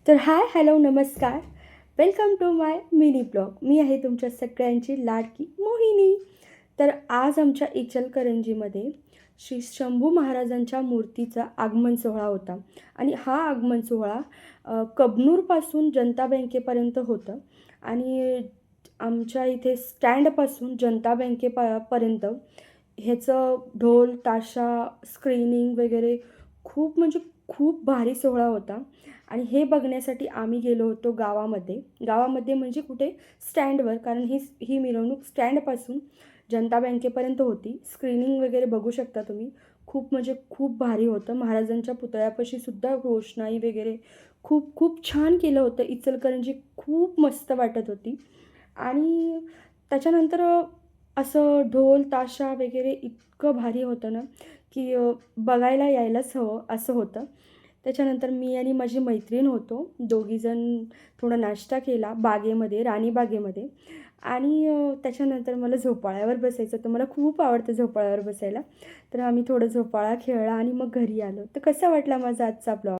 तर hi, hello, नमस्कार. Welcome to my mini blog. मी आहे तुमच्या सगळ्यांची लाडकी मोहिनी. तर आज आमच्या इचलकरंजीमध्ये श्री शंभू महाराजांच्या मूर्तीचा आगमन सोहळा होता आणि हा आगमन सोहळा कबनूरपासून जनता बँकेपर्यंत होतं आणि आमच्या इथे स्टँडपासून जनता पर्यंत ह्याचं ढोल, ताशा, स्क्रीनिंग वगैरे खूप म्हणजे खूप भारी सोहळा होता. आणि हे बघण्यासाठी आम्ही गेलो होतो गावामध्ये. गावामध्ये म्हणजे कुठे स्टँडवर, कारण ही मिरवणूक स्टँडपासून जनता बँकेपर्यंत होती. स्क्रीनिंग वगैरे बघू शकता तुम्ही. खूप म्हणजे खूप भारी होतं. महाराजांच्या पुतळ्यापाशी सुद्धा रोषणाई वगैरे खूप खूप छान केलं होतं. इचलकरंजी खूप मस्त वाटत होती. आणि त्याच्यानंतर असं ढोल, ताशा वगैरे इतकं भारी होतं ना, की बघायला यायलाच हवं असं होतं. त्याच्यानंतर मी आणि माझी मैत्रीण होतो. दोघीजण थोडा नाश्ता केला बागेमध्ये, राणी बागेमध्ये. आणि त्याच्यानंतर मला झोपाळ्यावर बसायचं तर मला खूप आवडतं झोपाळ्यावर बसायला. तर आम्ही थोडं झोपाळा खेळला आणि मग घरी आलो. तर कसा वाटला माझा आजचा ब्लॉग?